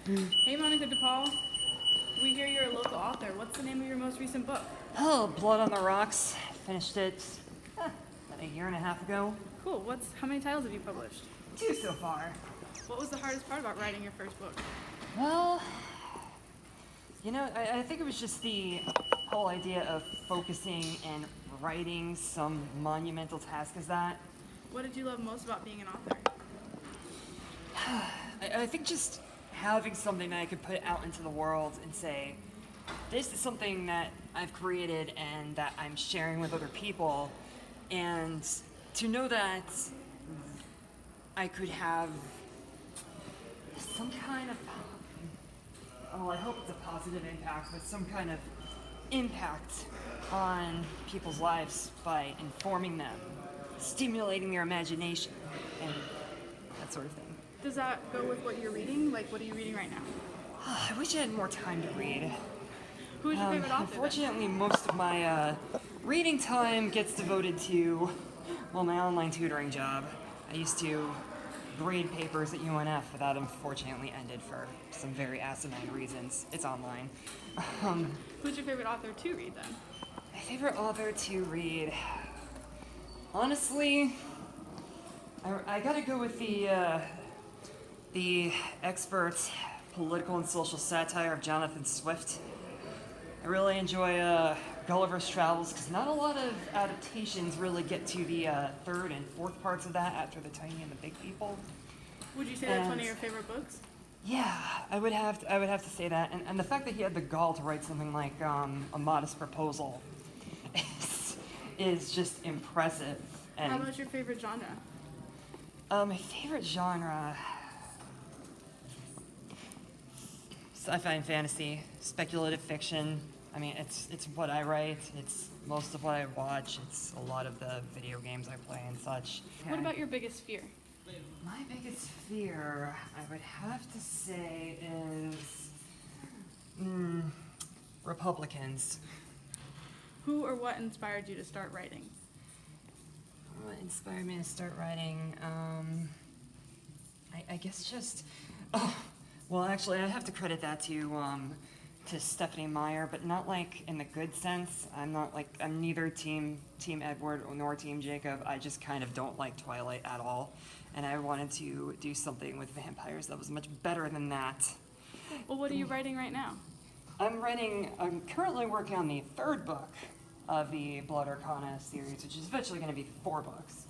Hey, Monica DePaul. We hear you're a local author. What's the name of your most recent book? Oh, Blood on the Rocks. Finished it about a year and a half ago. Cool. How many titles have you published? 2 so far. What was the hardest part about writing your first book? Well, I think it was just the whole idea of focusing and writing some monumental task as that. What did you love most about being an author? I think just having something that I could put out into the world and say, this is something that I've created and that I'm sharing with other people, and to know that I could have some kind of, I hope it's a positive impact, but some kind of impact on people's lives by informing them, stimulating their imagination, and that sort of thing. Does that go with what you're reading? Like, what are you reading right now? I wish I had more time to read. Who is your favorite author? Unfortunately, most of my reading time gets devoted to, my online tutoring job. I used to grade papers at UNF, but that unfortunately ended for some very asinine reasons. It's online. Who's your favorite author to read then? My favorite author to read? Honestly, I gotta go with the expert political and social satire of Jonathan Swift. I really enjoy Gulliver's Travels because not a lot of adaptations really get to the third and fourth parts of that after the tiny and the big people. Would you say that's one of your favorite books? Yeah, I would have to say that, and the fact that he had the gall to write something like A Modest Proposal is just impressive. And How about your favorite genre? my favorite genre. Sci-fi and fantasy, speculative fiction. I mean, it's what I write, it's most of what I watch, it's a lot of the video games I play and such. What about your biggest fear? My biggest fear, I would have to say, is Republicans. Who or what inspired you to start writing? What inspired me to start writing? I guess just, actually, I have to credit that to Stephanie Meyer, but not like in the good sense. I'm neither team Edward nor team Jacob. I just kind of don't like Twilight at all, and I wanted to do something with vampires that was much better than that. Well, what are you writing right now? I'm currently working on the third book of the Blood Arcana series, which is eventually going to be 4 books.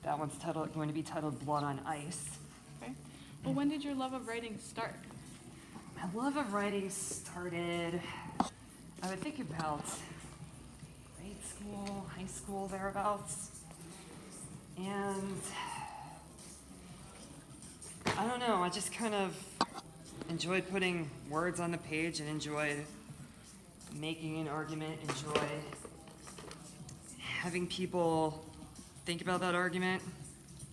That one's going to be titled Blood on Ice. Okay. Well, when did your love of writing start? My love of writing started, I would think about grade school, high school, thereabouts. And I don't know, I just kind of enjoyed putting words on the page and enjoyed making an argument, enjoyed having people think about that argument.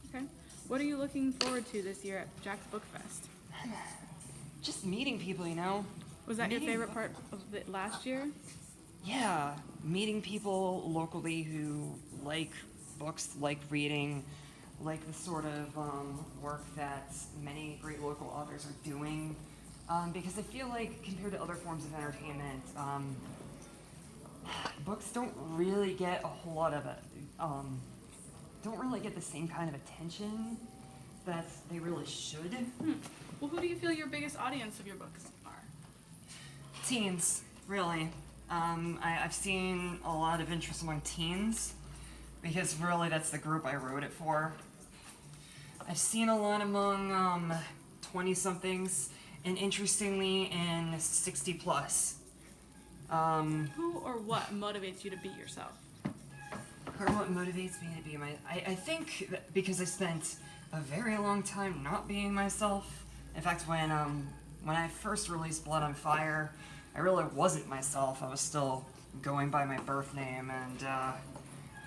Okay. What are you looking forward to this year at Jax Book Fest? Just meeting people, Was that your Meeting- favorite part of the last year? Yeah, meeting people locally who like books, like reading, like the sort of work that many great local authors are doing. Because I feel like compared to other forms of entertainment, books don't really get a whole lot of don't really get the same kind of attention that they really should. Well, who do you feel your biggest audience of your books are? Teens, really. I've seen a lot of interest among teens because really that's the group I wrote it for. I've seen a lot among 20-somethings and interestingly in 60 plus. Who or what motivates you to be yourself? Or what motivates me to be I think that because I spent a very long time not being myself. In fact, when I first released Blood on Fire, I really wasn't myself. I was still going by my birth name, and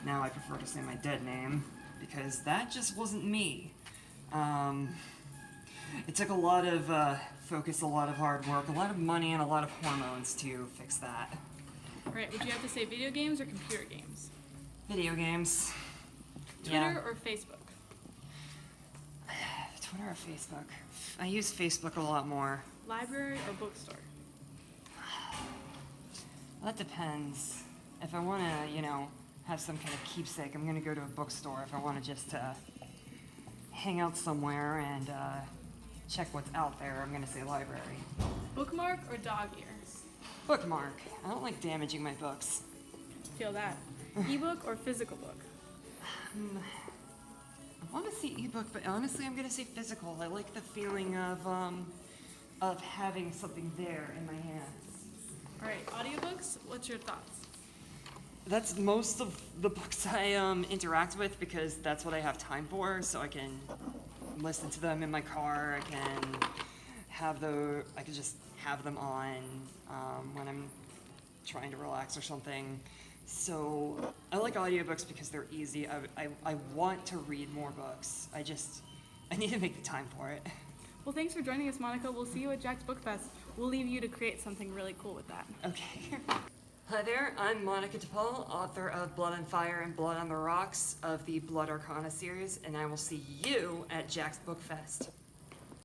now I prefer to say my dead name because that just wasn't me. It took a lot of focus, a lot of hard work, a lot of money, and a lot of hormones to fix that. Right, would you have to say video games or computer games? Video games. Twitter or Facebook? Twitter or Facebook? I use Facebook a lot more. Library or bookstore? That depends. If I want to, have some kind of keepsake, I'm going to go to a bookstore. If I want to just hang out somewhere and check what's out there, I'm going to say library. Bookmark or dog ear? Bookmark. I don't like damaging my books. Feel that. Ebook or physical book? I want to say ebook, but honestly, I'm going to say physical. I like the feeling of having something there in my hands. All right, audiobooks, what's your thoughts? That's most of the books I interact with because that's what I have time for. So I can listen to them in my car. I can just have them on when I'm trying to relax or something. So I like audiobooks because they're easy. I want to read more books. I need to make the time for it. Well, thanks for joining us, Monica. We'll see you at Jax Book Fest. We'll leave you to create something really cool with that. Okay. Hi there, I'm Monica DePaul, author of Blood on Fire and Blood on the Rocks of the Blood Arcana series, and I will see you at Jax Book Fest.